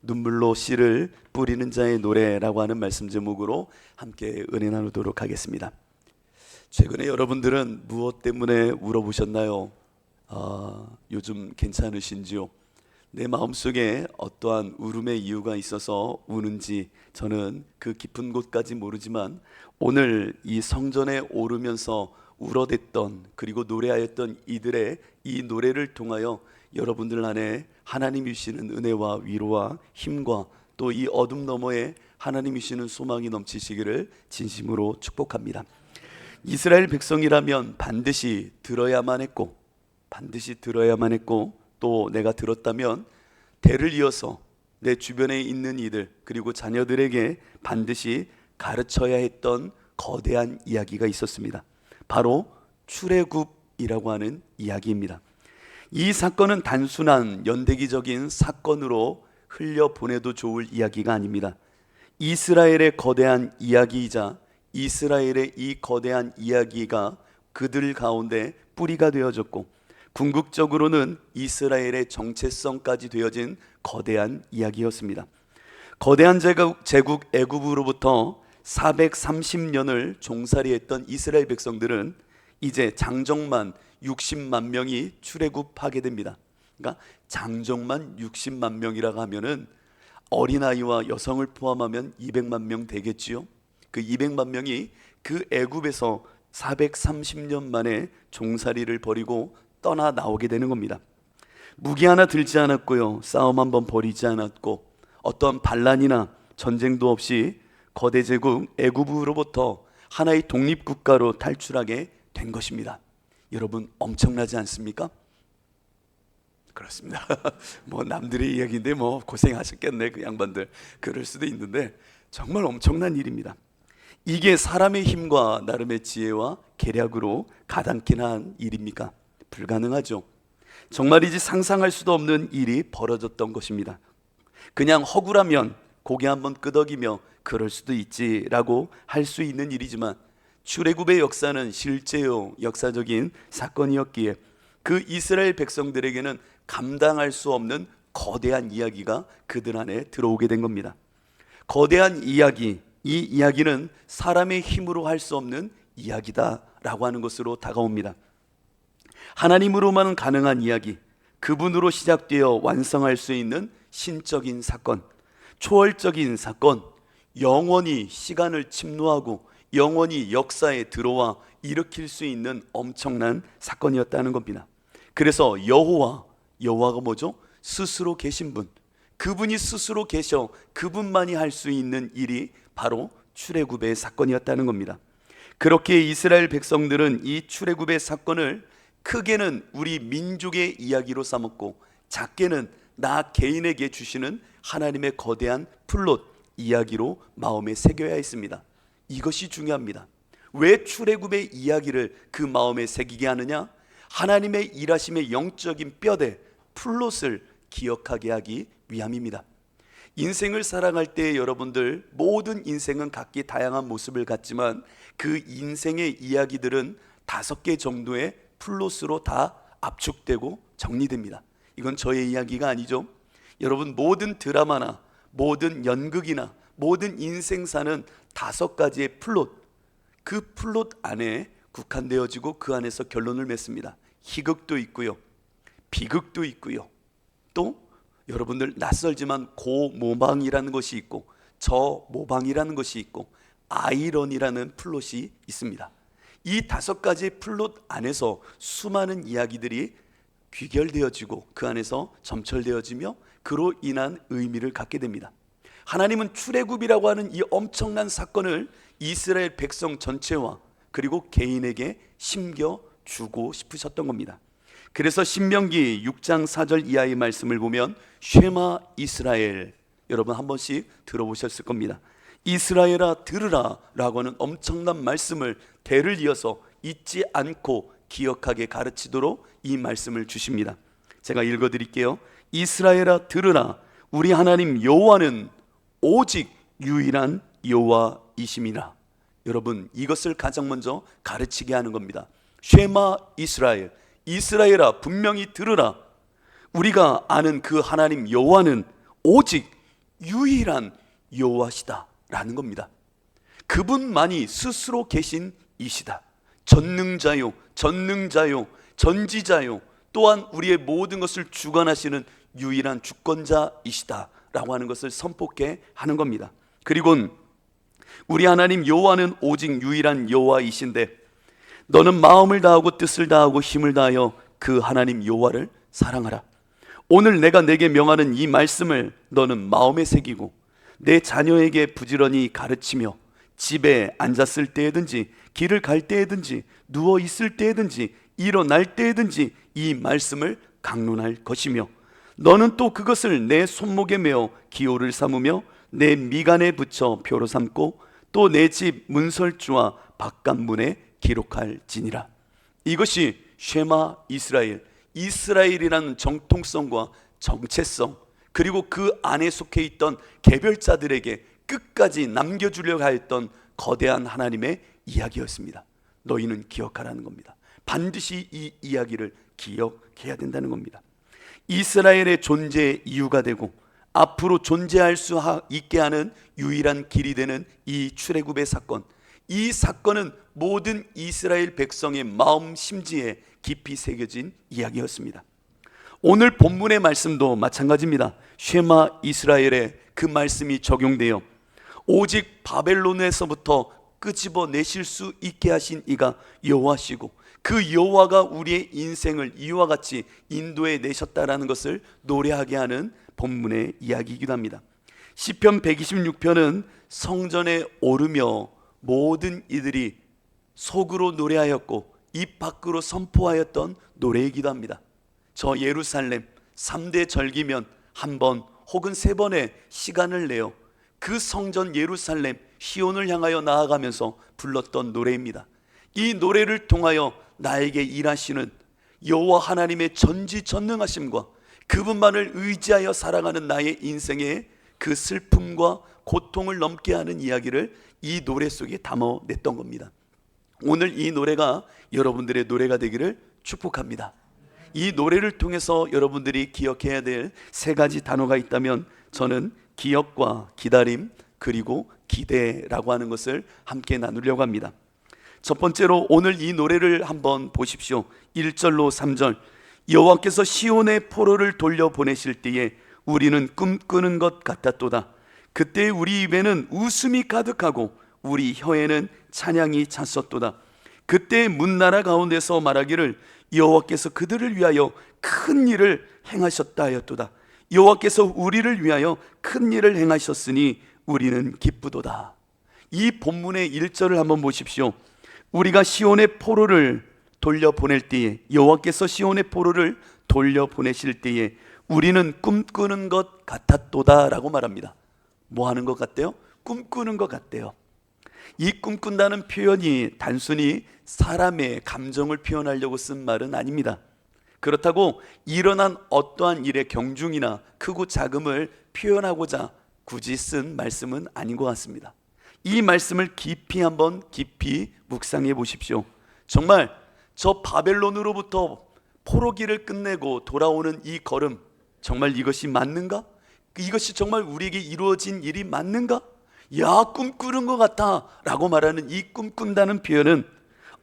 눈물로 씨를 뿌리는 자의 노래라고 하는 말씀 제목으로 함께 은혜 나누도록 하겠습니다. 최근에 여러분들은 무엇 때문에 울어보셨나요? 요즘 괜찮으신지요? 내 마음속에 어떠한 울음의 이유가 있어서 우는지 저는 그 깊은 곳까지 모르지만 오늘 이 성전에 오르면서 울어댔던 그리고 노래하였던 이들의 이 노래를 통하여 여러분들 안에 하나님이 주시는 은혜와 위로와 힘과 또 이 어둠 너머에 하나님이 주시는 소망이 넘치시기를 진심으로 축복합니다. 이스라엘 백성이라면 반드시 들어야만 했고 또 내가 들었다면 대를 이어서 내 주변에 있는 이들 그리고 자녀들에게 반드시 가르쳐야 했던 거대한 이야기가 있었습니다. 바로 출애굽이라고 하는 이야기입니다. 이 사건은 단순한 연대기적인 사건으로 흘려보내도 좋을 이야기가 아닙니다. 이스라엘의 거대한 이야기이자 이스라엘의 이 거대한 이야기가 그들 가운데 뿌리가 되어졌고 궁극적으로는 이스라엘의 정체성까지 되어진 거대한 이야기였습니다. 거대한 제국 애굽으로부터 430년을 종살이했던 이스라엘 백성들은 이제 장정만 60만 명이 출애굽하게 됩니다. 그러니까 장정만 60만 명이라고 하면은 어린아이와 여성을 포함하면 200만 명 되겠지요. 그 200만 명이 그 애굽에서 430년 만에 종살이를 벌이고 떠나 나오게 되는 겁니다. 무기 하나 들지 않았고요, 싸움 한번 벌이지 않았고 어떤 반란이나 전쟁도 없이 거대 제국 애굽으로부터 하나의 독립국가로 탈출하게 된 것입니다. 여러분 엄청나지 않습니까? 그렇습니다. 뭐 남들의 이야기인데 뭐 고생하셨겠네 그 양반들, 그럴 수도 있는데 정말 엄청난 일입니다. 이게 사람의 힘과 나름의 지혜와 계략으로 가당키나 한 일입니까? 불가능하죠. 정말이지 상상할 수도 없는 일이 벌어졌던 것입니다. 그냥 허구라면 고개 한번 끄덕이며 그럴 수도 있지라고 할 수 있는 일이지만 출애굽의 역사는 실제요 역사적인 사건이었기에 그 이스라엘 백성들에게는 감당할 수 없는 거대한 이야기가 그들 안에 들어오게 된 겁니다. 거대한 이야기, 이 이야기는 사람의 힘으로 할 수 없는 이야기다라고 하는 것으로 다가옵니다. 하나님으로만 가능한 이야기, 그분으로 시작되어 완성할 수 있는 신적인 사건, 초월적인 사건, 영원히 시간을 침노하고 영원히 역사에 들어와 일으킬 수 있는 엄청난 사건이었다는 겁니다. 그래서 여호와가 뭐죠? 스스로 계신 분, 그분이 스스로 계셔 그분만이 할 수 있는 일이 바로 출애굽의 사건이었다는 겁니다. 그렇게 이스라엘 백성들은 이 출애굽의 사건을 크게는 우리 민족의 이야기로 삼았고 작게는 나 개인에게 주시는 하나님의 거대한 플롯 이야기로 마음에 새겨야 했습니다. 이것이 중요합니다. 왜 출애굽의 이야기를 그 마음에 새기게 하느냐? 하나님의 일하심의 영적인 뼈대 플롯을 기억하게 하기 위함입니다. 인생을 살아갈 때 여러분들 모든 인생은 각기 다양한 모습을 갖지만 그 인생의 이야기들은 5개 정도의 플롯으로 다 압축되고 정리됩니다. 이건 저의 이야기가 아니죠. 여러분 모든 드라마나 모든 연극이나 모든 인생사는 5가지의 플롯, 그 플롯 안에 국한되어지고 그 안에서 결론을 맺습니다. 희극도 있고요, 비극도 있고요, 또 여러분들 낯설지만 고모방이라는 것이 있고 저모방이라는 것이 있고 아이러니라는 플롯이 있습니다. 이 5가지 플롯 안에서 수많은 이야기들이 귀결되어지고 그 안에서 점철되어지며 그로 인한 의미를 갖게 됩니다. 하나님은 출애굽이라고 하는 이 엄청난 사건을 이스라엘 백성 전체와 그리고 개인에게 심겨주고 싶으셨던 겁니다. 그래서 신명기 6장 4절 이하의 말씀을 보면 쉐마 이스라엘, 여러분 한 번씩 들어보셨을 겁니다. 이스라엘아 들으라 라고 하는 엄청난 말씀을 대를 이어서 잊지 않고 기억하게 가르치도록 이 말씀을 주십니다. 제가 읽어드릴게요. 이스라엘아 들으라, 우리 하나님 여호와는 오직 유일한 여호와이심이라. 여러분 이것을 가장 먼저 가르치게 하는 겁니다. 쉐마 이스라엘, 이스라엘아 분명히 들으라, 우리가 아는 그 하나님 여호와는 오직 유일한 여호와시다라는 겁니다. 그분만이 스스로 계신 이시다. 전능자요, 전능자요, 전지자요, 또한 우리의 모든 것을 주관하시는 유일한 주권자이시다라고 하는 것을 선포케 하는 겁니다. 그리고 우리 하나님 여호와는 오직 유일한 여호와이신데 너는 마음을 다하고 뜻을 다하고 힘을 다하여 그 하나님 여호와를 사랑하라. 오늘 내가 내게 명하는 이 말씀을 너는 마음에 새기고 내 자녀에게 부지런히 가르치며 집에 앉았을 때에든지 길을 갈 때에든지 누워 있을 때에든지 일어날 때에든지 이 말씀을 강론할 것이며 너는 또 그것을 내 손목에 메어 기호를 삼으며 내 미간에 붙여 표로 삼고 또 내 집 문설주와 바깥문에 기록할지니라. 이것이 쉐마 이스라엘, 이스라엘이라는 정통성과 정체성, 그리고 그 안에 속해 있던 개별자들에게 끝까지 남겨주려고 하였던 거대한 하나님의 이야기였습니다. 너희는 기억하라는 겁니다. 반드시 이 이야기를 기억해야 된다는 겁니다. 이스라엘의 존재의 이유가 되고 앞으로 존재할 수 있게 하는 유일한 길이 되는 이 출애굽의 사건, 이 사건은 모든 이스라엘 백성의 마음 심지에 깊이 새겨진 이야기였습니다. 오늘 본문의 말씀도 마찬가지입니다. 쉐마 이스라엘에 그 말씀이 적용되어 오직 바벨론에서부터 끄집어 내실 수 있게 하신 이가 여호와시고 그 여호와가 우리의 인생을 이와 같이 인도해 내셨다라는 것을 노래하게 하는 본문의 이야기이기도 합니다. 시편 126편은 성전에 오르며 모든 이들이 속으로 노래하였고 입 밖으로 선포하였던 노래이기도 합니다. 저 예루살렘 3대 절기면 한 번 혹은 3번의 시간을 내어 그 성전 예루살렘 시온을 향하여 나아가면서 불렀던 노래입니다. 이 노래를 통하여 나에게 일하시는 여호와 하나님의 전지전능하심과 그분만을 의지하여 살아가는 나의 인생의 그 슬픔과 고통을 넘게 하는 이야기를 이 노래 속에 담아냈던 겁니다. 오늘 이 노래가 여러분들의 노래가 되기를 축복합니다. 이 노래를 통해서 여러분들이 기억해야 될 3가지 단어가 있다면 저는 기억과 기다림 그리고 기대라고 하는 것을 함께 나누려고 합니다. 첫 번째로 오늘 이 노래를 한번 보십시오. 1절로 3절 여호와께서 시온의 포로를 돌려보내실 때에 우리는 꿈꾸는 것 같았도다. 그때 우리 입에는 웃음이 가득하고 우리 혀에는 찬양이 찼었도다. 그때 문나라 가운데서 말하기를 여호와께서 그들을 위하여 큰 일을 행하셨다 하였도다. 여호와께서 우리를 위하여 큰 일을 행하셨으니 우리는 기쁘도다. 이 본문의 1절을 한번 보십시오. 우리가 시온의 포로를 돌려보낼 때에 여호와께서 시온의 포로를 돌려보내실 때에 우리는 꿈꾸는 것 같았도다 라고 말합니다. 뭐 하는 것 같대요? 꿈꾸는 것 같대요. 이 꿈꾼다는 표현이 단순히 사람의 감정을 표현하려고 쓴 말은 아닙니다. 그렇다고 일어난 어떠한 일의 경중이나 크고 작음을 표현하고자 굳이 쓴 말씀은 아닌 것 같습니다. 이 말씀을 깊이 묵상해 보십시오. 정말 저 바벨론으로부터 포로기를 끝내고 돌아오는 이 걸음, 정말 이것이 맞는가? 이것이 정말 우리에게 이루어진 일이 맞는가? 야, 꿈꾸는 것 같아 라고 말하는 이 꿈꾼다는 표현은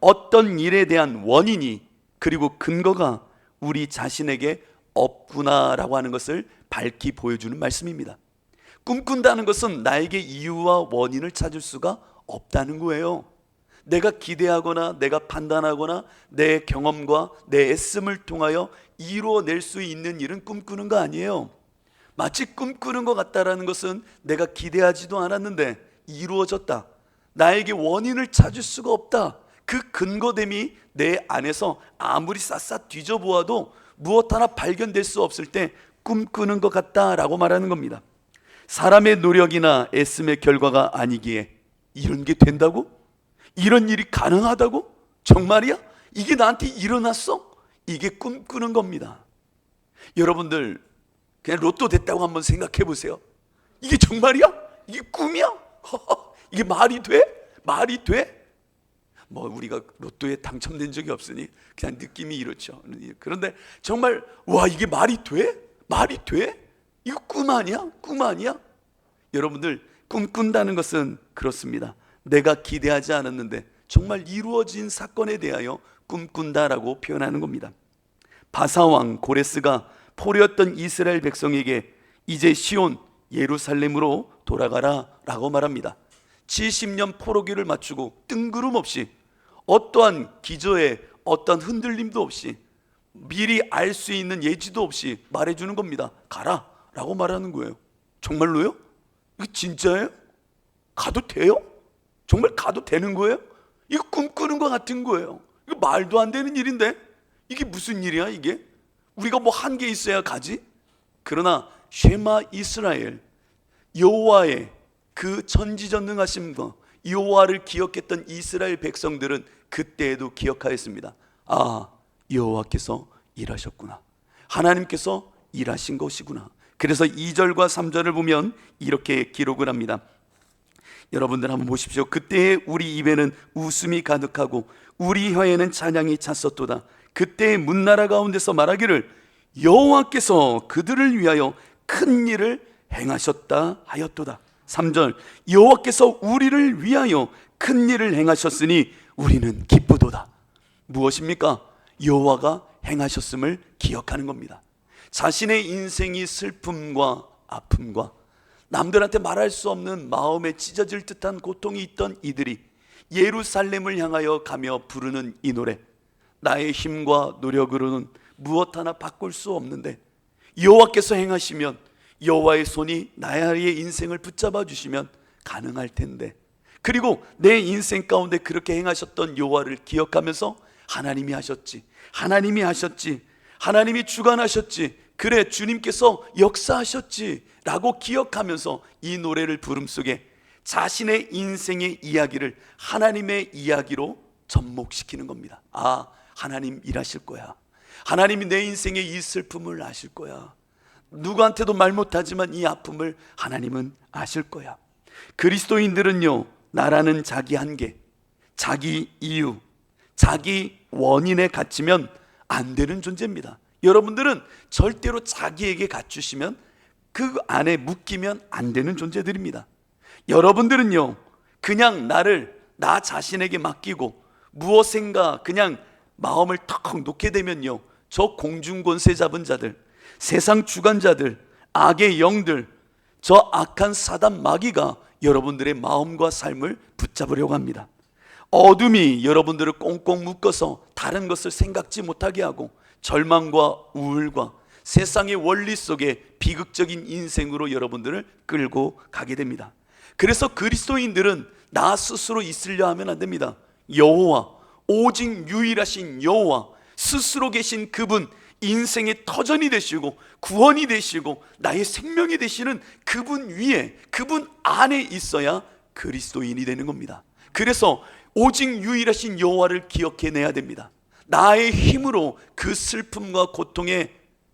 어떤 일에 대한 원인이 그리고 근거가 우리 자신에게 없구나 라고 하는 것을 밝히 보여주는 말씀입니다. 꿈꾼다는 것은 나에게 이유와 원인을 찾을 수가 없다는 거예요. 내가 기대하거나 내가 판단하거나 내 경험과 내 애씀을 통하여 이루어낼 수 있는 일은 꿈꾸는 거 아니에요. 마치 꿈꾸는 것 같다라는 것은 내가 기대하지도 않았는데 이루어졌다. 나에게 원인을 찾을 수가 없다. 그 근거됨이 내 안에서 아무리 샅샅 뒤져보아도 무엇 하나 발견될 수 없을 때 꿈꾸는 것 같다라고 말하는 겁니다. 사람의 노력이나 애씀의 결과가 아니기에 이런 게 된다고? 이런 일이 가능하다고? 정말이야? 이게 나한테 일어났어? 이게 꿈꾸는 겁니다. 여러분들 그냥 로또 됐다고 한번 생각해 보세요. 이게 정말이야? 이게 꿈이야? 이게 말이 돼? 말이 돼? 뭐 우리가 로또에 당첨된 적이 없으니 그냥 느낌이 이렇죠. 그런데 정말 와, 이게 말이 돼? 말이 돼? 이거 꿈 아니야? 꿈 아니야? 여러분들, 꿈꾼다는 것은 그렇습니다. 내가 기대하지 않았는데 정말 이루어진 사건에 대하여 꿈꾼다라고 표현하는 겁니다. 바사왕 고레스가 포로였던 이스라엘 백성에게 이제 시온 예루살렘으로 돌아가라 라고 말합니다. 70년 포로기를 마치고 뜬구름없이, 어떠한 기저에 어떤 흔들림도 없이, 미리 알 수 있는 예지도 없이 말해주는 겁니다. 가라 라고 말하는 거예요. 정말로요? 이거 진짜예요? 가도 돼요? 정말 가도 되는 거예요? 이거 꿈꾸는 것 같은 거예요. 이거 말도 안 되는 일인데 이게 무슨 일이야 이게? 우리가 뭐 한 게 있어야 가지? 그러나 쉐마 이스라엘, 여호와의 그 전지전능하심과 여호와를 기억했던 이스라엘 백성들은 그때에도 기억하였습니다. 아, 여호와께서 일하셨구나, 하나님께서 일하신 것이구나. 그래서 2절과 3절을 보면 이렇게 기록을 합니다. 여러분들 한번 보십시오. 그때에 우리 입에는 웃음이 가득하고 우리 혀에는 찬양이 찼었도다. 그때의 문나라 가운데서 말하기를 여호와께서 그들을 위하여 큰 일을 행하셨다 하였도다. 3절, 여호와께서 우리를 위하여 큰 일을 행하셨으니 우리는 기쁘도다. 무엇입니까? 여호와가 행하셨음을 기억하는 겁니다. 자신의 인생이 슬픔과 아픔과 남들한테 말할 수 없는 마음에 찢어질 듯한 고통이 있던 이들이 예루살렘을 향하여 가며 부르는 이 노래, 나의 힘과 노력으로는 무엇 하나 바꿀 수 없는데 여호와께서 행하시면, 여호와의 손이 나의 인생을 붙잡아 주시면 가능할 텐데, 그리고 내 인생 가운데 그렇게 행하셨던 여호와를 기억하면서 하나님이 하셨지, 하나님이 하셨지, 하나님이 주관하셨지, 그래 주님께서 역사하셨지 라고 기억하면서 이 노래를 부름 속에 자신의 인생의 이야기를 하나님의 이야기로 접목시키는 겁니다. 아, 하나님 일하실 거야, 하나님이 내 인생의 이 슬픔을 아실 거야, 누구한테도 말 못하지만 이 아픔을 하나님은 아실 거야. 그리스도인들은요, 나라는 자기 한계, 자기 이유, 자기 원인에 갇히면 안 되는 존재입니다. 여러분들은 절대로 자기에게 갖추시면 그 안에 묶이면 안 되는 존재들입니다. 여러분들은요, 그냥 나를 나 자신에게 맡기고 무엇인가 그냥 마음을 턱 놓게 되면요, 저 공중권세 잡은 자들, 세상 주관자들, 악의 영들, 저 악한 사단 마귀가 여러분들의 마음과 삶을 붙잡으려고 합니다. 어둠이 여러분들을 꽁꽁 묶어서 다른 것을 생각지 못하게 하고 절망과 우울과 세상의 원리 속에 비극적인 인생으로 여러분들을 끌고 가게 됩니다. 그래서 그리스도인들은 나 스스로 있으려 하면 안 됩니다. 여호와, 오직 유일하신 여호와, 스스로 계신 그분, 인생의 터전이 되시고 구원이 되시고 나의 생명이 되시는 그분 위에, 그분 안에 있어야 그리스도인이 되는 겁니다. 그래서 오직 유일하신 여호와를 기억해내야 됩니다. 나의 힘으로 그 슬픔과 고통에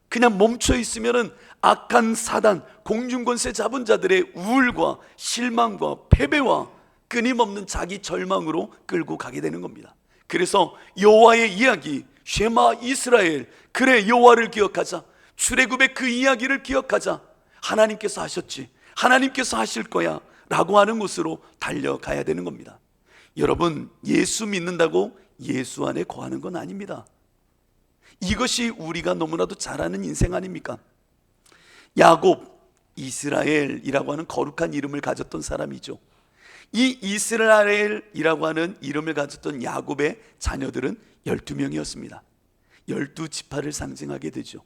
그냥 멈춰 있으면은 악한 사단, 공중권세 잡은 자들의 우울과 실망과 패배와 끊임없는 자기 절망으로 끌고 가게 되는 겁니다. 그래서 여호와의 이야기, 쉐마 이스라엘, 그래 여호와를 기억하자, 출애굽의 그 이야기를 기억하자, 하나님께서 하셨지, 하나님께서 하실 거야 라고 하는 곳으로 달려가야 되는 겁니다. 여러분, 예수 믿는다고 예수 안에 거하는 건 아닙니다. 이것이 우리가 너무나도 잘 아는 인생 아닙니까? 야곱, 이스라엘이라고 하는 거룩한 이름을 가졌던 사람이죠. 이 이스라엘이라고 하는 이름을 가졌던 야곱의 자녀들은 12명이었습니다. 12지파를 상징하게 되죠.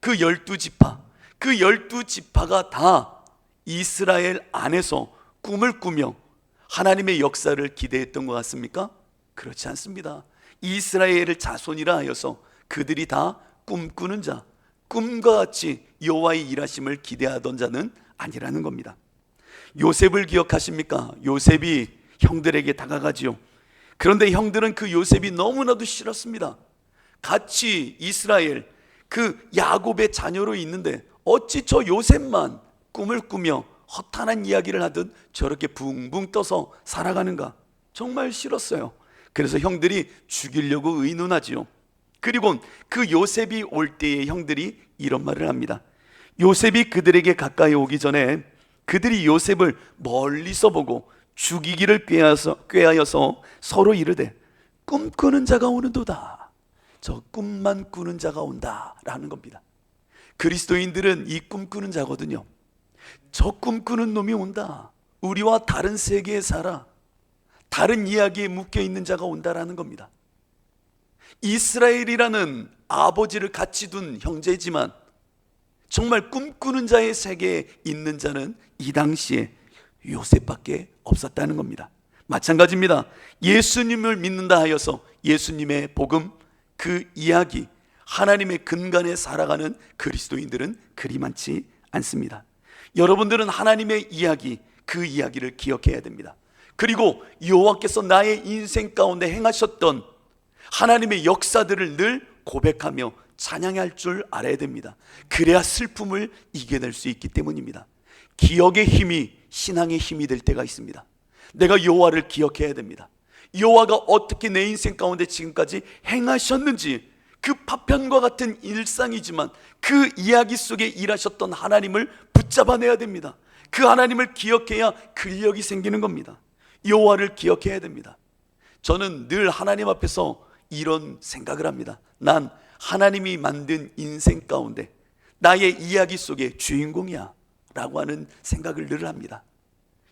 그 12지파, 그 12지파가 다 이스라엘 안에서 꿈을 꾸며 하나님의 역사를 기대했던 것 같습니까? 그렇지 않습니다. 이스라엘을 자손이라 하여서 그들이 다 꿈꾸는 자, 꿈과 같이 여호와의 일하심을 기대하던 자는 아니라는 겁니다. 요셉을 기억하십니까? 요셉이 형들에게 다가가지요. 그런데 형들은 그 요셉이 너무나도 싫었습니다. 같이 이스라엘 그 야곱의 자녀로 있는데 어찌 저 요셉만 꿈을 꾸며 허탄한 이야기를 하듯 저렇게 붕붕 떠서 살아가는가? 정말 싫었어요. 그래서 형들이 죽이려고 의논하지요. 그리고 그 요셉이 올 때에 형들이 이런 말을 합니다. 요셉이 그들에게 가까이 오기 전에 그들이 요셉을 멀리서 보고 죽이기를 꾀하여서 서로 이르되 꿈꾸는 자가 오는도다. 저 꿈만 꾸는 자가 온다라는 겁니다. 그리스도인들은 이 꿈꾸는 자거든요. 저 꿈꾸는 놈이 온다. 우리와 다른 세계에 살아 다른 이야기에 묶여있는 자가 온다라는 겁니다. 이스라엘이라는 아버지를 같이 둔 형제지만 정말 꿈꾸는 자의 세계에 있는 자는 이 당시에 요셉밖에 없었다는 겁니다. 마찬가지입니다. 예수님을 믿는다 하여서 예수님의 복음, 그 이야기, 하나님의 근간에 살아가는 그리스도인들은 그리 많지 않습니다. 여러분들은 하나님의 이야기, 그 이야기를 기억해야 됩니다. 그리고 여호와께서 나의 인생 가운데 행하셨던 하나님의 역사들을 늘 고백하며 찬양할 줄 알아야 됩니다. 그래야 슬픔을 이겨낼 수 있기 때문입니다. 기억의 힘이 신앙의 힘이 될 때가 있습니다. 내가 여호와를 기억해야 됩니다. 여호와가 어떻게 내 인생 가운데 지금까지 행하셨는지, 그 파편과 같은 일상이지만 그 이야기 속에 일하셨던 하나님을 붙잡아내야 됩니다. 그 하나님을 기억해야 근력이 생기는 겁니다. 여호와를 기억해야 됩니다. 저는 늘 하나님 앞에서 이런 생각을 합니다. 난 하나님이 만든 인생 가운데 나의 이야기 속의 주인공이야 라고 하는 생각을 늘 합니다.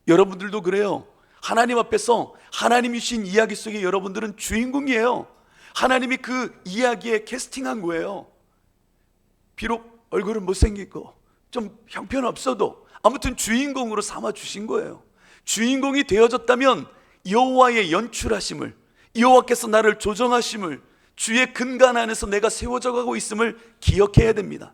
여러분들도 그래요. 하나님 앞에서 하나님이 주신 이야기 속에 여러분들은 주인공이에요. 하나님이 그 이야기에 캐스팅한 거예요. 비록 얼굴은 못생기고 좀 형편없어도 아무튼 주인공으로 삼아 주신 거예요. 주인공이 되어졌다면 여호와의 연출하심을, 여호와께서 나를 조정하심을, 주의 근간 안에서 내가 세워져 가고 있음을 기억해야 됩니다.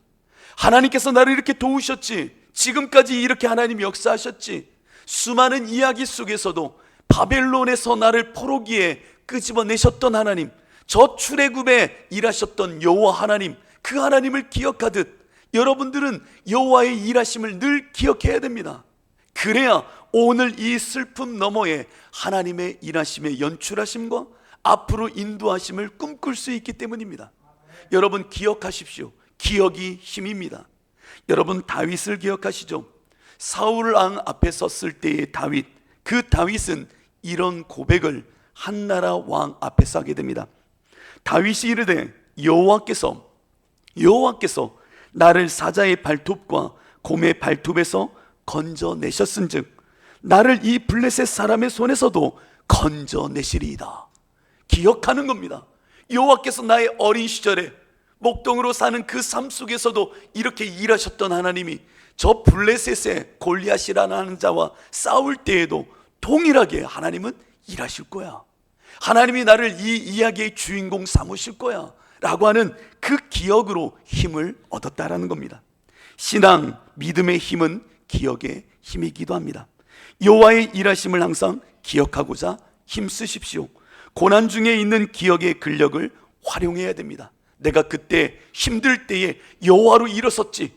하나님께서 나를 이렇게 도우셨지, 지금까지 이렇게 하나님이 역사하셨지, 수많은 이야기 속에서도 바벨론에서 나를 포로기에 끄집어내셨던 하나님, 저 출애굽에 일하셨던 여호와 하나님, 그 하나님을 기억하듯 여러분들은 여호와의 일하심을 늘 기억해야 됩니다. 그래야 오늘 이 슬픔 너머에 하나님의 일하심의 연출하심과 앞으로 인도하심을 꿈꿀 수 있기 때문입니다. 여러분 기억하십시오. 기억이 힘입니다. 여러분 다윗을 기억하시죠? 사울 왕 앞에 섰을 때의 다윗, 그 다윗은 이런 고백을 한나라 왕 앞에서 하게 됩니다. 다윗이 이르되 여호와께서 나를 사자의 발톱과 곰의 발톱에서 건져내셨은즉 나를 이 블레셋 사람의 손에서도 건져내시리이다. 기억하는 겁니다. 여호와께서 나의 어린 시절에 목동으로 사는 그 삶 속에서도 이렇게 일하셨던 하나님이 저 블레셋의 골리앗이라는 자와 싸울 때에도 동일하게 하나님은 일하실 거야. 하나님이 나를 이 이야기의 주인공 삼으실 거야 라고 하는 그 기억으로 힘을 얻었다라는 겁니다. 신앙, 믿음의 힘은 기억의 힘이기도 합니다. 여호와의 일하심을 항상 기억하고자 힘쓰십시오. 고난 중에 있는 기억의 근력을 활용해야 됩니다. 내가 그때 힘들 때에 여호와로 일어섰지,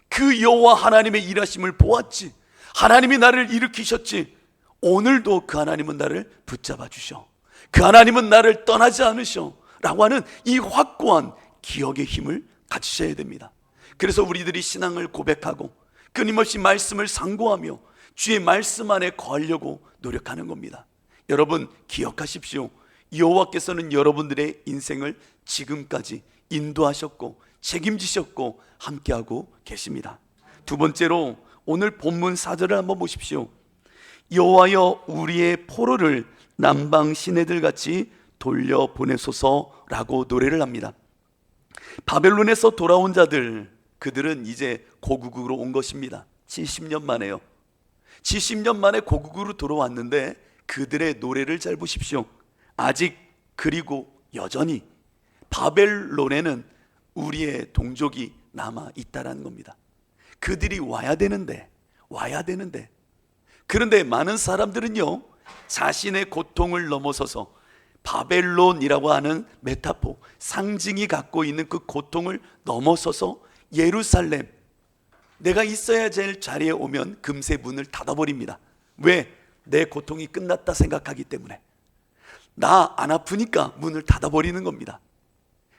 그 여호와 하나님의 일하심을 보았지, 하나님이 나를 일으키셨지, 오늘도 그 하나님은 나를 붙잡아 주셔, 그 하나님은 나를 떠나지 않으셔 라고 하는 이 확고한 기억의 힘을 가지셔야 됩니다. 그래서 우리들이 신앙을 고백하고 끊임없이 말씀을 상고하며 주의 말씀 안에 거하려고 노력하는 겁니다. 여러분 기억하십시오. 여호와께서는 여러분들의 인생을 지금까지 인도하셨고 책임지셨고 함께하고 계십니다. 두 번째로 오늘 본문 4절을 한번 보십시오. 여호와여 우리의 포로를 남방 시내들 같이 돌려보내소서라고 노래를 합니다. 바벨론에서 돌아온 자들, 그들은 이제 고국으로 온 것입니다. 70년 만에요. 70년 만에 고국으로 돌아왔는데 그들의 노래를 잘 보십시오. 아직 그리고 여전히 바벨론에는 우리의 동족이 남아 있다라는 겁니다. 그들이 와야 되는데 그런데 많은 사람들은요 자신의 고통을 넘어서서 바벨론이라고 하는 메타포, 상징이 갖고 있는 그 고통을 넘어서서 예루살렘, 내가 있어야 될 자리에 오면 금세 문을 닫아버립니다. 왜? 내 고통이 끝났다 생각하기 때문에. 나 안 아프니까 문을 닫아버리는 겁니다.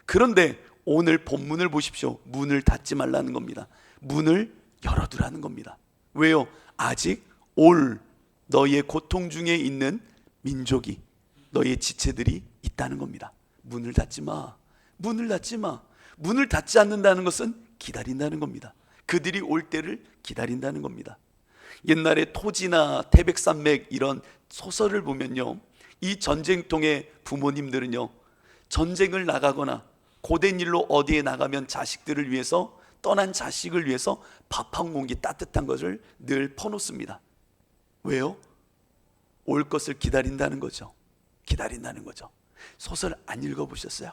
그런데 오늘 본문을 보십시오. 문을 닫지 말라는 겁니다. 문을 열어두라는 겁니다. 왜요? 아직 올 너희의 고통 중에 있는 민족이, 너희의 지체들이 있다는 겁니다. 문을 닫지 마. 문을 닫지 마. 문을 닫지 않는다는 것은 기다린다는 겁니다. 그들이 올 때를 기다린다는 겁니다. 옛날에 토지나 태백산맥 이런 소설을 보면요, 이 전쟁통의 부모님들은요, 전쟁을 나가거나 고된 일로 어디에 나가면 자식들을 위해서, 떠난 자식을 위해서 밥 한 공기 따뜻한 것을 늘 퍼놓습니다. 왜요? 올 것을 기다린다는 거죠. 기다린다는 거죠. 소설 안 읽어보셨어요?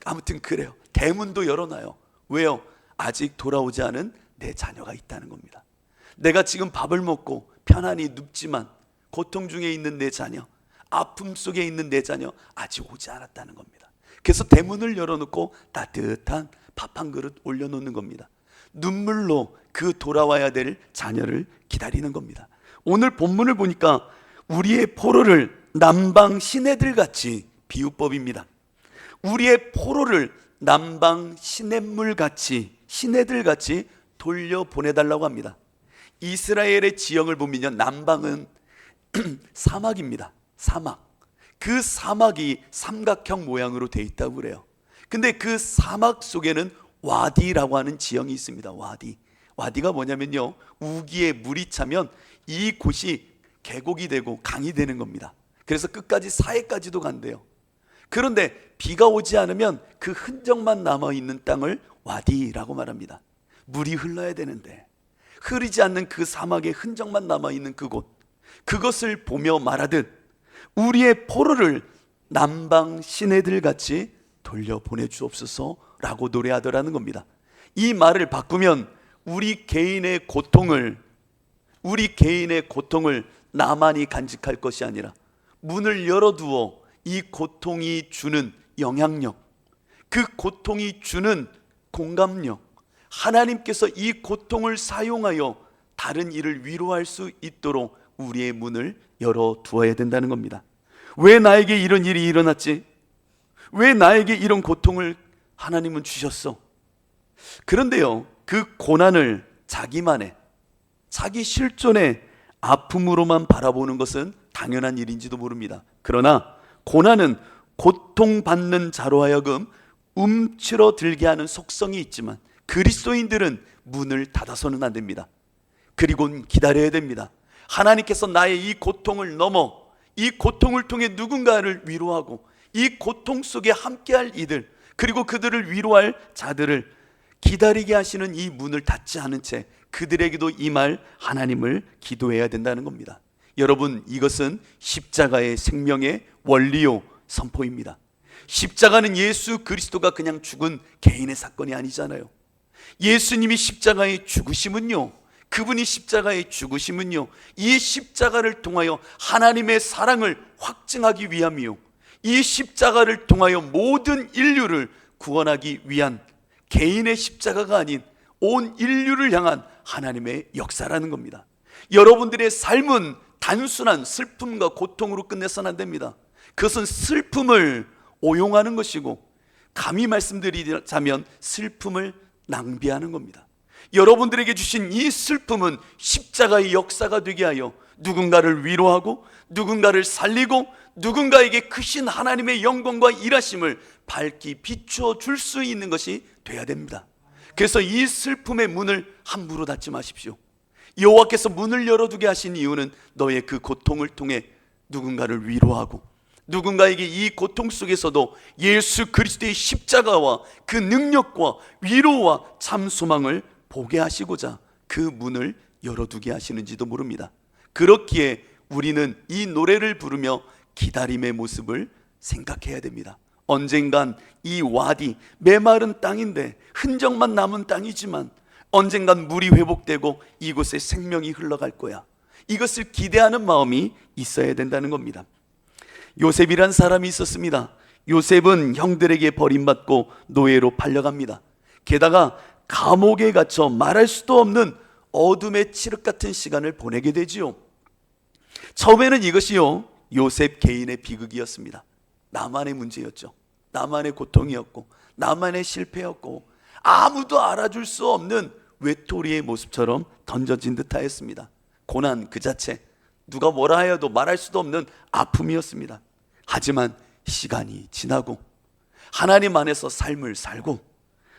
아무튼 그래요. 대문도 열어놔요. 왜요? 아직 돌아오지 않은 내 자녀가 있다는 겁니다. 내가 지금 밥을 먹고 편안히 눕지만 고통 중에 있는 내 자녀, 아픔 속에 있는 내 자녀 아직 오지 않았다는 겁니다. 그래서 대문을 열어놓고 따뜻한 밥 한 그릇 올려놓는 겁니다. 눈물로 그 돌아와야 될 자녀를 기다리는 겁니다. 오늘 본문을 보니까 우리의 포로를 남방 시내들 같이, 비유법입니다. 우리의 포로를 남방 시냇물 같이, 시내들 같이 돌려보내달라고 합니다. 이스라엘의 지형을 보면 남방은 사막입니다. 사막. 그 사막이 삼각형 모양으로 되어 있다고 그래요. 근데 그 사막 속에는 와디라고 하는 지형이 있습니다. 와디. 와디가 뭐냐면요, 우기에 물이 차면 이 곳이 계곡이 되고 강이 되는 겁니다. 그래서 끝까지 사해까지도 간대요. 그런데 비가 오지 않으면 그 흔적만 남아있는 땅을 와디라고 말합니다. 물이 흘러야 되는데 흐르지 않는 그 사막의 흔적만 남아있는 그곳, 그것을 보며 말하듯 우리의 포로를 남방 시내들 같이 돌려보내주옵소서라고 노래하더라는 겁니다. 이 말을 바꾸면 우리 개인의 고통을 나만이 간직할 것이 아니라 문을 열어두어 이 고통이 주는 영향력, 그 고통이 주는 공감력, 하나님께서 이 고통을 사용하여 다른 이를 위로할 수 있도록 우리의 문을 열어두어야 된다는 겁니다. 왜 나에게 이런 일이 일어났지? 왜 나에게 이런 고통을 하나님은 주셨어? 그런데요, 그 고난을 자기 실존의 아픔으로만 바라보는 것은 당연한 일인지도 모릅니다. 그러나 고난은 고통받는 자로 하여금 움츠러들게 하는 속성이 있지만 그리스도인들은 문을 닫아서는 안 됩니다. 그리고는 기다려야 됩니다. 하나님께서 나의 이 고통을 넘어 이 고통을 통해 누군가를 위로하고 이 고통 속에 함께할 이들, 그리고 그들을 위로할 자들을 기다리게 하시는 이 문을 닫지 않은 채 그들에게도 임할 하나님을 기도해야 된다는 겁니다. 여러분, 이것은 십자가의 생명의 원리요 선포입니다. 십자가는 예수 그리스도가 그냥 죽은 개인의 사건이 아니잖아요. 예수님이 십자가에 죽으심은요, 그분이 십자가에 죽으심은요, 이 십자가를 통하여 하나님의 사랑을 확증하기 위함이요, 이 십자가를 통하여 모든 인류를 구원하기 위한 개인의 십자가가 아닌 온 인류를 향한 하나님의 역사라는 겁니다. 여러분들의 삶은 단순한 슬픔과 고통으로 끝내서는 안 됩니다. 그것은 슬픔을 오용하는 것이고, 감히 말씀드리자면 슬픔을 낭비하는 겁니다. 여러분들에게 주신 이 슬픔은 십자가의 역사가 되게 하여 누군가를 위로하고 누군가를 살리고 누군가에게 크신 하나님의 영광과 일하심을 밝히 비추어 줄 수 있는 것이 돼야 됩니다. 그래서 이 슬픔의 문을 함부로 닫지 마십시오. 여호와께서 문을 열어두게 하신 이유는 너의 그 고통을 통해 누군가를 위로하고 누군가에게 이 고통 속에서도 예수 그리스도의 십자가와 그 능력과 위로와 참 소망을 보게 하시고자 그 문을 열어두게 하시는지도 모릅니다. 그렇기에 우리는 이 노래를 부르며 기다림의 모습을 생각해야 됩니다. 언젠간 이 와디, 메마른 땅인데 흔적만 남은 땅이지만 언젠간 물이 회복되고 이곳에 생명이 흘러갈 거야. 이것을 기대하는 마음이 있어야 된다는 겁니다. 요셉이란 사람이 있었습니다. 요셉은 형들에게 버림받고 노예로 팔려갑니다. 게다가 감옥에 갇혀 말할 수도 없는 어둠의 칠흑 같은 시간을 보내게 되지요. 처음에는 이것이요, 요셉 개인의 비극이었습니다. 나만의 문제였죠. 나만의 고통이었고 나만의 실패였고 아무도 알아줄 수 없는 외톨이의 모습처럼 던져진 듯하였습니다. 고난 그 자체, 누가 뭐라 하여도 말할 수도 없는 아픔이었습니다. 하지만 시간이 지나고 하나님 안에서 삶을 살고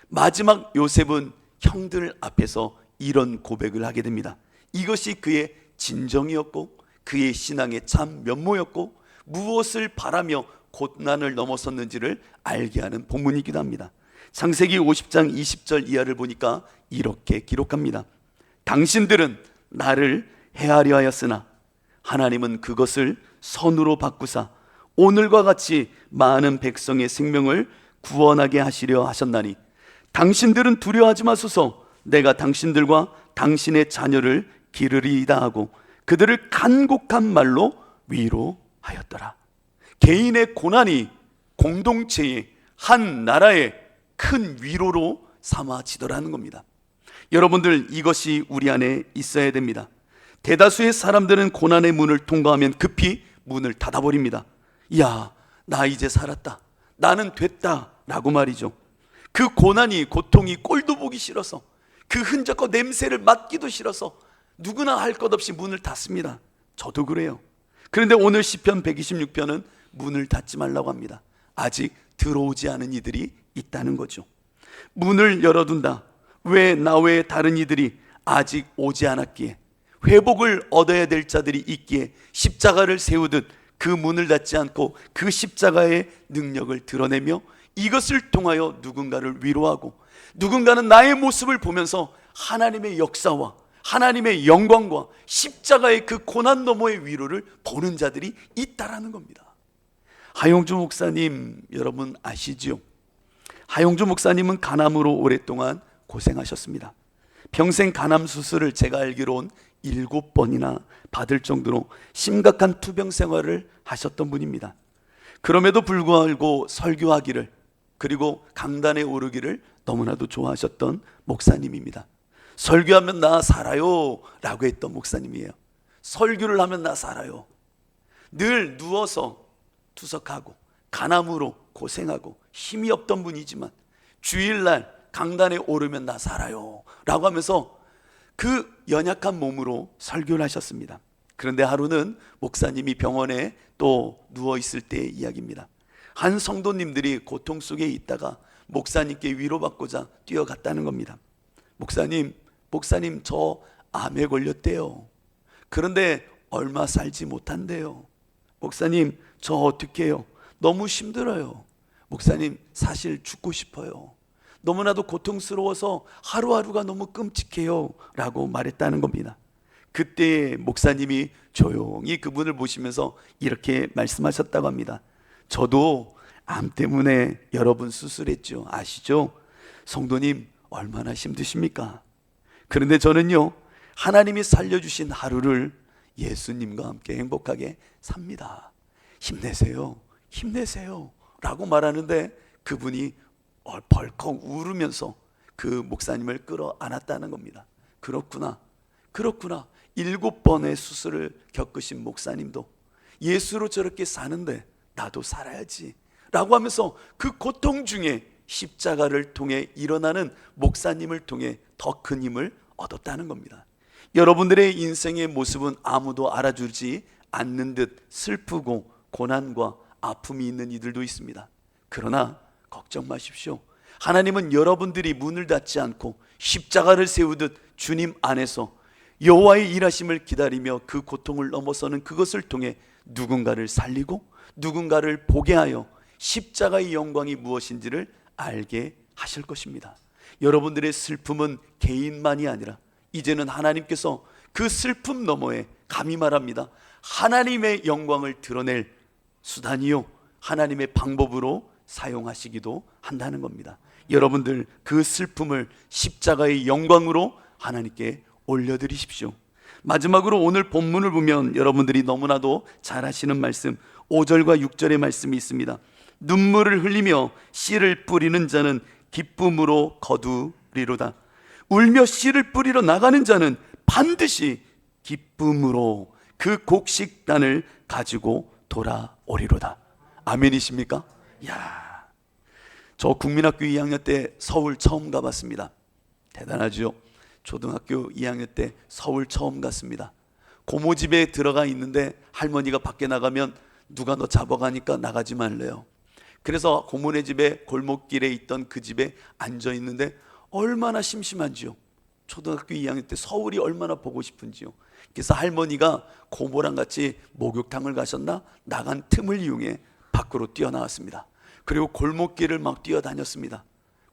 마지막 요셉은 형들 앞에서 이런 고백을 하게 됩니다. 이것이 그의 진정이었고 그의 신앙의 참 면모였고 무엇을 바라며 고난을 넘어섰는지를 알게 하는 본문이기도 합니다. 창세기 50장 20절 이하를 보니까 이렇게 기록합니다. 당신들은 나를 해하려 하였으나 하나님은 그것을 선으로 바꾸사 오늘과 같이 많은 백성의 생명을 구원하게 하시려 하셨나니 당신들은 두려워하지 마소서. 내가 당신들과 당신의 자녀를 기르리이다 하고 그들을 간곡한 말로 위로하였더라. 개인의 고난이 공동체의 한 나라의 큰 위로로 삼아지더라는 겁니다. 여러분들, 이것이 우리 안에 있어야 됩니다. 대다수의 사람들은 고난의 문을 통과하면 급히 문을 닫아버립니다. 야, 나 이제 살았다, 나는 됐다 라고 말이죠. 그 고난이, 고통이 꼴도 보기 싫어서, 그 흔적과 냄새를 맡기도 싫어서 누구나 할 것 없이 문을 닫습니다. 저도 그래요. 그런데 오늘 시편 126편은 문을 닫지 말라고 합니다. 아직 들어오지 않은 이들이 있다는 거죠. 문을 열어둔다. 왜 나 외에 다른 이들이 아직 오지 않았기에, 회복을 얻어야 될 자들이 있기에 십자가를 세우듯 그 문을 닫지 않고 그 십자가의 능력을 드러내며 이것을 통하여 누군가를 위로하고, 누군가는 나의 모습을 보면서 하나님의 역사와 하나님의 영광과 십자가의 그 고난 너머의 위로를 보는 자들이 있다라는 겁니다. 하용주 목사님 여러분 아시지요? 하용주 목사님은 간암으로 오랫동안 고생하셨습니다. 평생 간암 수술을 제가 알기로는 7번이나 받을 정도로 심각한 투병 생활을 하셨던 분입니다. 그럼에도 불구하고 설교하기를, 그리고 강단에 오르기를 너무나도 좋아하셨던 목사님입니다. 설교하면 나 살아요 라고 했던 목사님이에요. 설교를 하면 나 살아요. 늘 누워서 투석하고 간암으로 고생하고 힘이 없던 분이지만 주일날 강단에 오르면 나 살아요 라고 하면서 그 연약한 몸으로 설교를 하셨습니다. 그런데 하루는 목사님이 병원에 또 누워있을 때의 이야기입니다. 한 성도님들이 고통 속에 있다가 목사님께 위로받고자 뛰어갔다는 겁니다. 목사님 저 암에 걸렸대요. 그런데 얼마 살지 못한대요. 목사님 저 어떻게 해요? 너무 힘들어요. 목사님 사실 죽고 싶어요. 너무나도 고통스러워서 하루하루가 너무 끔찍해요 라고 말했다는 겁니다. 그때 목사님이 조용히 그분을 보시면서 이렇게 말씀하셨다고 합니다. 저도 암 때문에 여러 번 수술했죠. 아시죠? 성도님 얼마나 힘드십니까? 그런데 저는요, 하나님이 살려주신 하루를 예수님과 함께 행복하게 삽니다. 힘내세요, 힘내세요 라고 말하는데 그분이 벌컥 울으면서 그 목사님을 끌어안았다는 겁니다. 그렇구나 7번의 수술을 겪으신 목사님도 예수로 저렇게 사는데 나도 살아야지 라고 하면서 그 고통 중에 십자가를 통해 일어나는 목사님을 통해 더 큰 힘을 얻었다는 겁니다. 여러분들의 인생의 모습은 아무도 알아주지 않는 듯 슬프고 고난과 아픔이 있는 이들도 있습니다. 그러나 걱정 마십시오. 하나님은 여러분들이 문을 닫지 않고 십자가를 세우듯 주님 안에서 여호와의 일하심을 기다리며 그 고통을 넘어서는 그것을 통해 누군가를 살리고 누군가를 보게 하여 십자가의 영광이 무엇인지를 알게 하실 것입니다. 여러분들의 슬픔은 개인만이 아니라 이제는 하나님께서 그 슬픔 너머에, 감히 말합니다, 하나님의 영광을 드러낼 수단이요 하나님의 방법으로 사용하시기도 한다는 겁니다. 여러분들 그 슬픔을 십자가의 영광으로 하나님께 올려드리십시오. 마지막으로 오늘 본문을 보면 여러분들이 너무나도 잘 아시는 말씀 5절과 6절의 말씀이 있습니다. 눈물을 흘리며 씨를 뿌리는 자는 기쁨으로 거두리로다. 울며 씨를 뿌리러 나가는 자는 반드시 기쁨으로 그 곡식단을 가지고 돌아오리로다. 아멘이십니까? 야, 저 국민학교 2학년 때 서울 처음 가봤습니다. 대단하죠. 초등학교 2학년 때 서울 처음 갔습니다. 고모 집에 들어가 있는데 할머니가 밖에 나가면 누가 너 잡아가니까 나가지 말래요. 그래서 고모네 집에 골목길에 있던 그 집에 앉아 있는데 얼마나 심심한지요. 초등학교 2학년 때 서울이 얼마나 보고 싶은지요. 그래서 할머니가 고모랑 같이 목욕탕을 가셨나 나간 틈을 이용해 밖으로 뛰어나왔습니다. 그리고 골목길을 막 뛰어다녔습니다.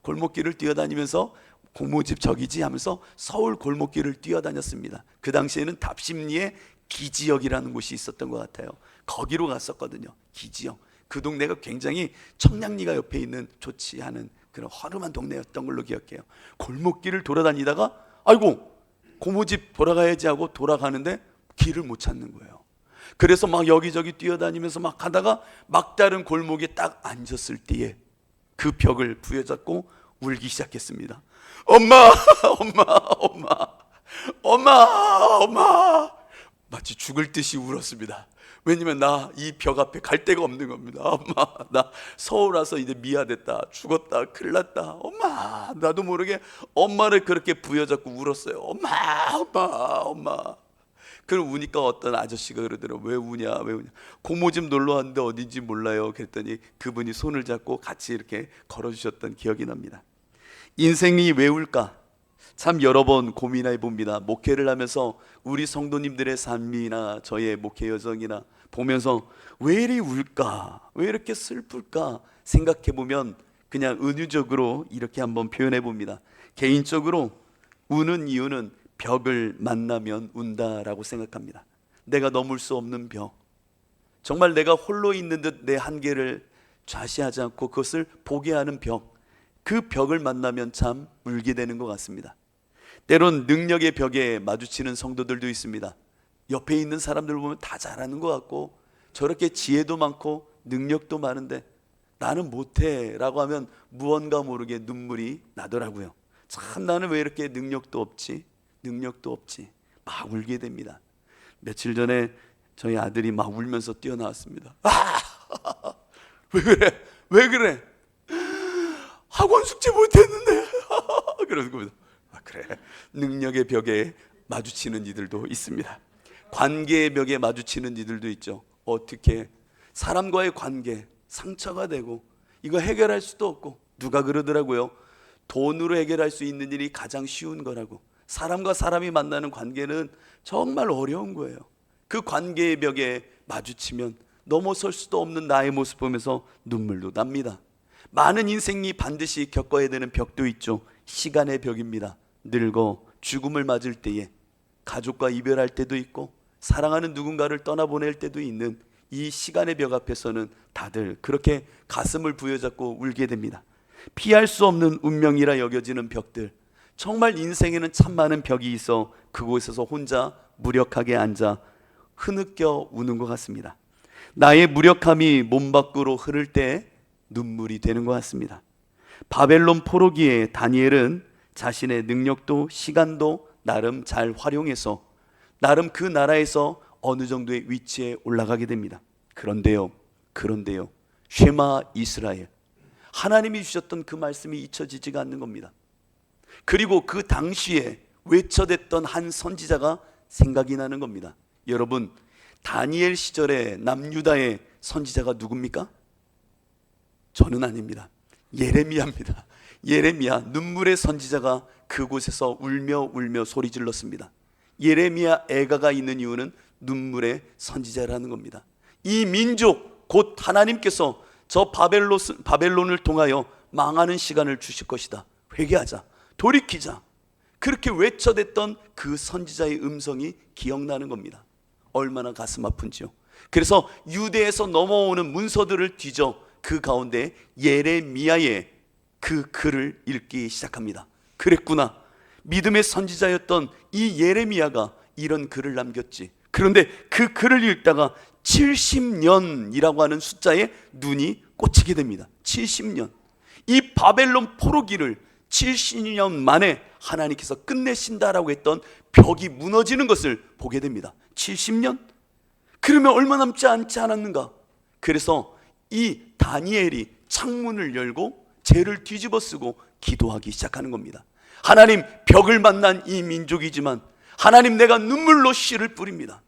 골목길을 뛰어다니면서 고모 집 저기지 하면서 서울 골목길을 뛰어다녔습니다. 그 당시에는 답심리에 기지역이라는 곳이 있었던 것 같아요. 거기로 갔었거든요. 기지역. 그 동네가 굉장히 청량리가 옆에 있는 좋지 않은 그런 허름한 동네였던 걸로 기억해요. 골목길을 돌아다니다가 아이고 고모 집 돌아가야지 하고 돌아가는데 길을 못 찾는 거예요. 그래서 막 여기저기 뛰어다니면서 막 가다가 막다른 골목에 딱 앉았을 때에 그 벽을 부여잡고 울기 시작했습니다. 엄마, 엄마, 엄마, 엄마, 엄마. 마치 죽을 듯이 울었습니다. 왜냐면 나 이 벽 앞에 갈 데가 없는 겁니다. 엄마, 나 서울 와서 이제 미아됐다, 죽었다, 큰일 났다. 엄마, 나도 모르게 엄마를 그렇게 부여잡고 울었어요. 엄마, 엄마, 엄마. 그럼 우니까 어떤 아저씨가 그러더라고요. 왜 우냐, 왜 우냐. 고모 집 놀러 왔는데 어딘지 몰라요. 그랬더니 그분이 손을 잡고 같이 이렇게 걸어주셨던 기억이 납니다. 인생이 왜 울까? 참 여러 번 고민해 봅니다. 목회를 하면서 우리 성도님들의 삶이나 저의 목회 여정이나 보면서 왜 이리 울까? 왜 이렇게 슬플까? 생각해 보면 그냥 은유적으로 이렇게 한번 표현해 봅니다. 개인적으로 우는 이유는 벽을 만나면 운다라고 생각합니다. 내가 넘을 수 없는 벽, 정말 내가 홀로 있는 듯 내 한계를 좌시하지 않고 그것을 보게 하는 벽, 그 벽을 만나면 참 울게 되는 것 같습니다. 때론 능력의 벽에 마주치는 성도들도 있습니다. 옆에 있는 사람들 보면 다 잘하는 것 같고 저렇게 지혜도 많고 능력도 많은데 나는 못해 라고 하면 무언가 모르게 눈물이 나더라고요. 참 나는 왜 이렇게 능력도 없지 막 울게 됩니다. 며칠 전에 저희 아들이 막 울면서 뛰어나왔습니다. 왜 그래? 왜 그래? 학원 숙제 못했는데 그러는 겁니다. 그래, 능력의 벽에 마주치는 이들도 있습니다. 관계의 벽에 마주치는 이들도 있죠. 어떻게 사람과의 관계 상처가 되고 이거 해결할 수도 없고, 누가 그러더라고요. 돈으로 해결할 수 있는 일이 가장 쉬운 거라고. 사람과 사람이 만나는 관계는 정말 어려운 거예요. 그 관계의 벽에 마주치면 넘어설 수도 없는 나의 모습 보면서 눈물도 납니다. 많은 인생이 반드시 겪어야 되는 벽도 있죠. 시간의 벽입니다. 늙어 죽음을 맞을 때에, 가족과 이별할 때도 있고 사랑하는 누군가를 떠나보낼 때도 있는 이 시간의 벽 앞에서는 다들 그렇게 가슴을 부여잡고 울게 됩니다. 피할 수 없는 운명이라 여겨지는 벽들, 정말 인생에는 참 많은 벽이 있어 그곳에서 혼자 무력하게 앉아 흐느껴 우는 것 같습니다. 나의 무력함이 몸 밖으로 흐를 때 눈물이 되는 것 같습니다. 바벨론 포로기에 다니엘은 자신의 능력도 시간도 나름 잘 활용해서 나름 그 나라에서 어느 정도의 위치에 올라가게 됩니다. 그런데요, 쉐마 이스라엘, 하나님이 주셨던 그 말씀이 잊혀지지가 않는 겁니다. 그리고 그 당시에 외쳐댔던 한 선지자가 생각이 나는 겁니다. 여러분, 다니엘 시절에 남유다의 선지자가 누굽니까? 저는 아닙니다. 예레미야입니다. 예레미야, 눈물의 선지자가 그곳에서 울며 소리 질렀습니다. 예레미야 애가가 있는 이유는 눈물의 선지자라는 겁니다. 이 민족, 곧 하나님께서 저 바벨론을 통하여 망하는 시간을 주실 것이다. 회개하자, 돌이키자. 그렇게 외쳐댔던 그 선지자의 음성이 기억나는 겁니다. 얼마나 가슴 아픈지요. 그래서 유대에서 넘어오는 문서들을 뒤져 그 가운데 예레미야의 그 글을 읽기 시작합니다. 그랬구나, 믿음의 선지자였던 이 예레미야가 이런 글을 남겼지. 그런데 그 글을 읽다가 70년이라고 하는 숫자에 눈이 꽂히게 됩니다. 70년, 이 바벨론 포로기를 70년 만에 하나님께서 끝내신다라고 했던 벽이 무너지는 것을 보게 됩니다. 70년? 그러면 얼마 남지 않지 않았는가? 그래서 이 다니엘이 창문을 열고 죄를 뒤집어 쓰고 기도하기 시작하는 겁니다. 하나님, 벽을 만난 이 민족이지만 하나님, 내가 눈물로 씨를 뿌립니다.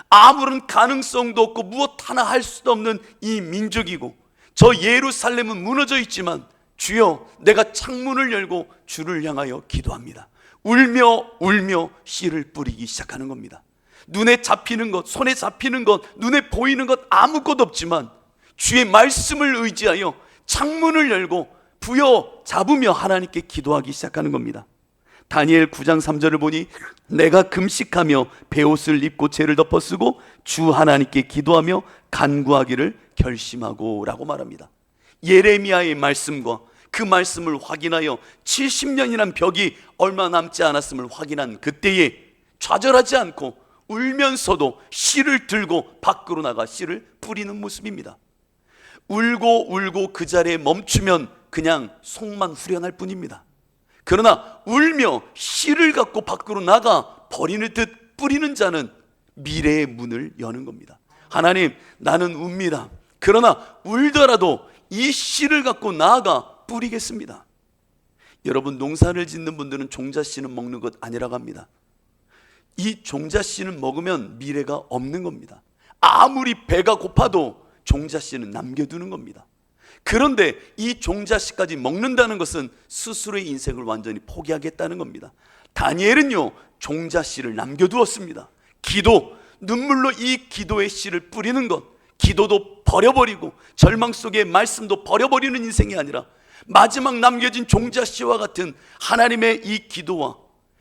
아무런 가능성도 없고 무엇 하나 할 수도 없는 이 민족이고, 저 예루살렘은 무너져 있지만 주여, 내가 창문을 열고 주를 향하여 기도합니다. 울며 울며 씨를 뿌리기 시작하는 겁니다. 눈에 잡히는 것, 손에 잡히는 것, 눈에 보이는 것 아무것도 없지만 주의 말씀을 의지하여 창문을 열고 부여 잡으며 하나님께 기도하기 시작하는 겁니다. 다니엘 9장 3절을 보니 내가 금식하며 베옷을 입고 죄를 덮어쓰고 주 하나님께 기도하며 간구하기를 결심하고 라고 말합니다. 예레미야의 말씀과 그 말씀을 확인하여 70년이란 벽이 얼마 남지 않았음을 확인한 그때에 좌절하지 않고 울면서도 씨를 들고 밖으로 나가 씨를 뿌리는 모습입니다. 울고 울고 그 자리에 멈추면 그냥 속만 후련할 뿐입니다. 그러나 울며 씨를 갖고 밖으로 나가 버리는 듯 뿌리는 자는 미래의 문을 여는 겁니다. 하나님, 나는 웁니다. 그러나 울더라도 이 씨를 갖고 나아가 뿌리겠습니다. 여러분, 농사를 짓는 분들은 종자씨는 먹는 것 아니라고 합니다. 이 종자씨는 먹으면 미래가 없는 겁니다. 아무리 배가 고파도 종자씨는 남겨두는 겁니다. 그런데 이 종자씨까지 먹는다는 것은 스스로의 인생을 완전히 포기하겠다는 겁니다. 다니엘은요, 종자씨를 남겨두었습니다. 기도, 눈물로 이 기도의 씨를 뿌리는 것, 기도도 버려버리고 절망 속의 말씀도 버려버리는 인생이 아니라 마지막 남겨진 종자씨와 같은 하나님의 이 기도와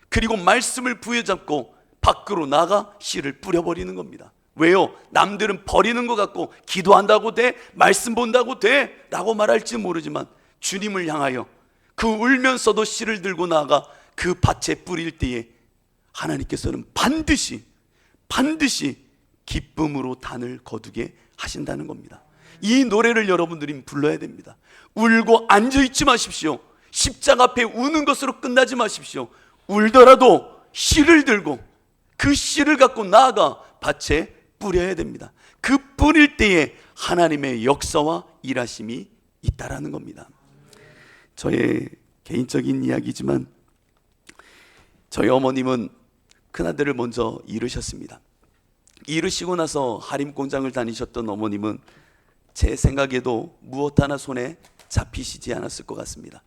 그리고 말씀을 부여잡고 밖으로 나가 씨를 뿌려버리는 겁니다. 왜요? 남들은 버리는 것 같고 기도한다고 돼? 말씀 본다고 돼? 라고 말할지 모르지만 주님을 향하여 그 울면서도 씨를 들고 나아가 그 밭에 뿌릴 때에 하나님께서는 반드시 기쁨으로 단을 거두게 하신다는 겁니다. 이 노래를 여러분들이 불러야 됩니다. 울고 앉아있지 마십시오. 십자가 앞에 우는 것으로 끝나지 마십시오. 울더라도 씨를 들고 그 씨를 갖고 나아가 밭에 뿌려야 됩니다. 그 뿌릴 때에 하나님의 역사와 일하심이 있다라는 겁니다. 저의 개인적인 이야기지만 저희 어머님은 큰아들을 먼저 잃으셨습니다. 잃으시고 나서 하림 공장을 다니셨던 어머님은 제 생각에도 무엇 하나 손에 잡히시지 않았을 것 같습니다.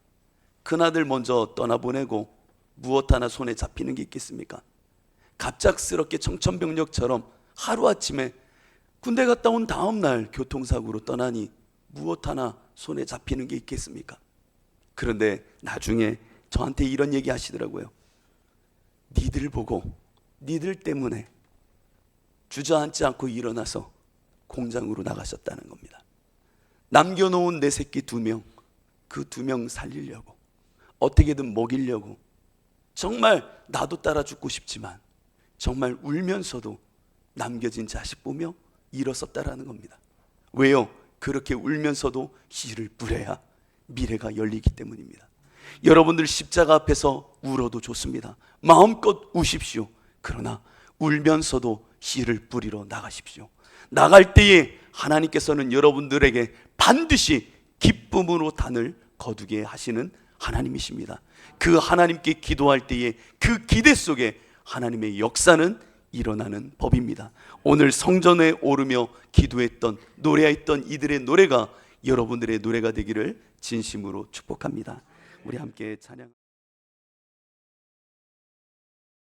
큰아들 먼저 떠나보내고 무엇 하나 손에 잡히는 게 있겠습니까? 갑작스럽게 청천벽력처럼 하루아침에 군대 갔다 온 다음 날 교통사고로 떠나니 무엇 하나 손에 잡히는 게 있겠습니까? 그런데 나중에 저한테 이런 얘기 하시더라고요. 니들 보고 니들 때문에 주저앉지 않고 일어나서 공장으로 나가셨다는 겁니다. 남겨놓은 내 새끼 2명, 그 2명 살리려고, 어떻게든 먹이려고, 정말 나도 따라 죽고 싶지만 정말 울면서도 남겨진 자식 보며 일어섰다라는 겁니다. 왜요? 그렇게 울면서도 씨를 뿌려야 미래가 열리기 때문입니다. 여러분들 십자가 앞에서 울어도 좋습니다. 마음껏 우십시오. 그러나 울면서도 씨를 뿌리러 나가십시오. 나갈 때에 하나님께서는 여러분들에게 반드시 기쁨으로 단을 거두게 하시는 하나님이십니다. 그 하나님께 기도할 때에 그 기대 속에 하나님의 역사는 일어나는 법입니다. 오늘 성전에 오르며 기도했던, 노래했던 이들의 노래가 여러분들의 노래가 되기를 진심으로 축복합니다. 우리 함께 찬양.